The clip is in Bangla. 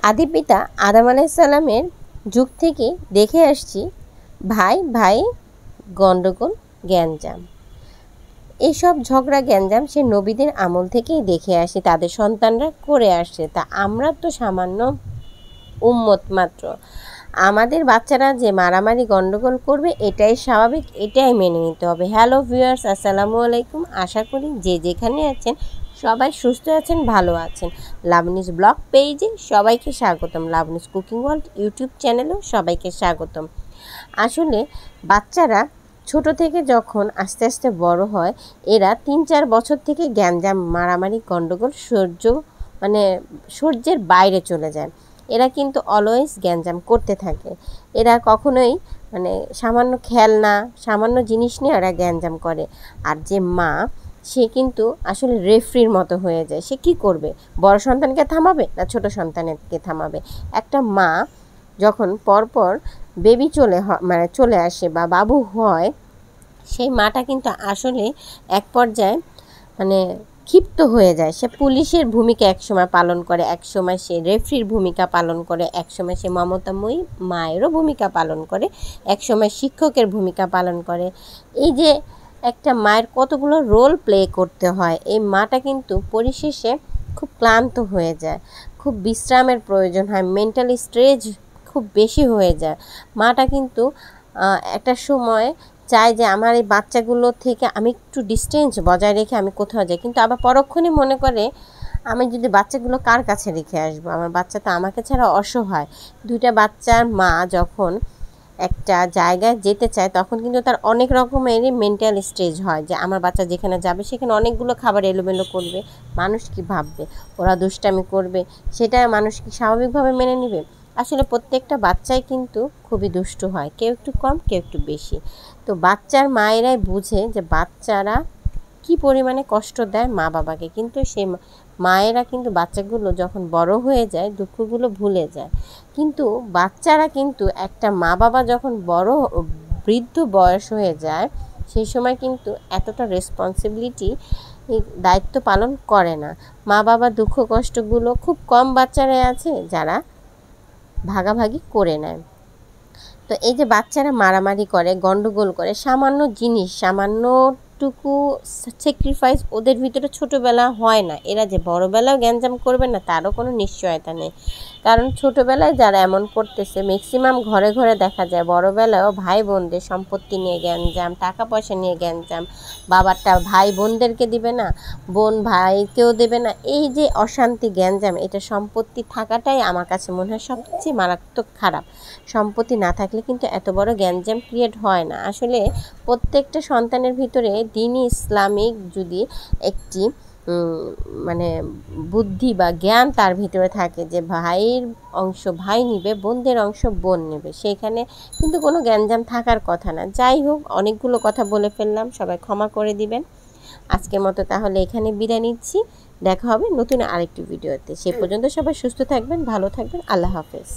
আদি পিতা আদম আলাইহিস সালামের যুগ থেকে দেখে আসছি ভাই ভাই গণ্ডগোল গ্যাঞ্জাম, এইসব ঝগড়া গ্যাঞ্জাম সে নবীদের আমল থেকেই দেখে আসি, তাদের সন্তানরা করে আসছে। তা আমরা তো সামান্য উম্মত মাত্র, আমাদের বাচ্চারা যে মারামারি গণ্ডগোল করবে এটাই স্বাভাবিক, এটাই মেনে নিতে হবে। হ্যালো ভিউয়ার্স, আসসালামু আলাইকুম। আশা করি যে যেখানে আছেন সবাই সুস্থ আছেন, ভালো আছেন। লাবণীস ব্লগ পেজে সবাইকে স্বাগতম, লাবণীস কুকিং ওয়ার্ল্ড ইউটিউব চ্যানেলেও সবাইকে স্বাগতম। আসলে বাচ্চারা ছোট থেকে যখন আস্তে আস্তে বড় হয়, এরা 3-4 বছর থেকে গ্যাঞ্জাম মারামারি গণ্ডগোল সহ্যের বাইরে চলে যায়। এরা কিন্তু অলওয়েজ গ্যাঞ্জাম করতে থাকে। এরা কখনোই সামান্য খেলনা, সামান্য জিনিস নিয়ে ওরা গ্যাঞ্জাম করে। আর যে মা, সে কিন্তু আসলে রেফরির মতো হয়ে যায়। সে কি করবে? বড় সন্তানকে থামাবে না ছোট সন্তানকে থামাবে? একটা মা যখন পরপর বেবি চলে আসে বা বাবু হয়, সেই মাটা কিন্তু আসলে এক পর্যায়ে ক্ষিপ্ত হয়ে যায়। সে পুলিশের ভূমিকা একসময় পালন করে, একসময় সে রেফরির ভূমিকা পালন করে, একসময় সে মমতাময়ী মায়েরও ভূমিকা পালন করে, একসময় শিক্ষকের ভূমিকা পালন করে। এই যে একটা মায়ের কতগুলো রোল প্লে করতে হয়, এই মাটা কিন্তু পরিশেষে খুব ক্লান্ত হয়ে যায়, খুব বিশ্রামের প্রয়োজন হয়, মেন্টালি স্ট্রেস খুব বেশি হয়ে যায়। মাটা কিন্তু একটা সময় চাই যে আমার এই বাচ্চাগুলো থেকে আমি একটু ডিস্টেন্স বজায় রেখে আমি কোথাও যাই, কিন্তু আবার পরক্ষণে মনে করে আমি যদি বাচ্চাগুলো কার কাছে রেখে আসবো, আমার বাচ্চা তো আমাকে ছাড়া অসহায়। দুইটা বাচ্চার মা যখন একটা জায়গায় যেতে চায়, তখন কিন্তু তার অনেক রকমেরই মেন্টাল স্ট্রেস হয় যে আমার বাচ্চা যেখানে যাবে সেখানে অনেকগুলো খাবার এলোমেলো করবে, মানুষ কি ভাববে, ওরা দুষ্টামি করবে, সেটা মানুষ কি স্বাভাবিকভাবে মেনে নেবে? আসলে প্রত্যেকটা বাচ্চাই কিন্তু খুবই দুষ্টু হয়, কেউ একটু কম, কেউ একটু বেশি। তো বাচ্চার মায়েরাই বুঝে যে বাচ্চারা কি পরিমাণে কষ্ট দেয় মা বাবাকে, কিন্তু সেই মায়েরা কিন্তু বাচ্চাগুলো যখন বড় হয়ে যায় দুঃখগুলো ভুলে যায়। কিন্তু বাচ্চারা কিন্তু একটা মা বাবা যখন বৃদ্ধ বয়স হয়ে যায়, সেই সময় কিন্তু এতটা রেসপন্সিবিলিটি দায়িত্ব পালন করে না। মা বাবা দুঃখ কষ্টগুলো খুব কম বাচ্চারাই আছে যারা ভাগাভাগি করে নেয়। তো এই যে বাচ্চারা মারামারি করে, গণ্ডগোল করে, সামান্য জিনিস, সামান্যটুকু স্যাক্রিফাইস ওদের ভিতরে ছোটোবেলা হয় না। এরা যে বড়োবেলাও গ্যাঞ্জাম করবে না তারও কোনো নিশ্চয়তা নেই। কারণ ছোটোবেলায় যারা এমন করতেছে, ম্যাক্সিমাম ঘরে ঘরে দেখা যায় বড়োবেলায়ও ভাই বোনদের সম্পত্তি নিয়ে গ্যাঞ্জাম, টাকা পয়সা নিয়ে গ্যাঞ্জাম, বাবারটা ভাই বোনদেরকে দিবে না, বোন ভাইকেও দেবে না। এই যে অশান্তি গ্যাঞ্জাম, এটা সম্পত্তি থাকাটাই আমার কাছে মনে হয় সবচেয়ে মারাত্মক খারাপ। সম্পত্তি না থাকলে কিন্তু এত বড় গ্যাঞ্জাম ক্রিয়েট হয় না। আসলে প্রত্যেকটা সন্তানের ভিতরে দ্বীনি ইসলামিক যদি একটি বুদ্ধি বা জ্ঞান তার ভিতরে থাকে যে ভাইয়ের অংশ ভাই নিবে, বোনদের অংশ বোন নেবে, সেইখানে কিন্তু কোনো গ্যাঞ্জাম থাকার কথা না। যাই হোক, অনেকগুলো কথা বলে ফেললাম, সবাই ক্ষমা করে দিবেন। আজকের মতো তাহলে এখানে বিদায় নিচ্ছি। দেখা হবে নতুন আরেকটি ভিডিওতে। সে পর্যন্ত সবাই সুস্থ থাকবেন, ভালো থাকবেন। আল্লাহ হাফেজ।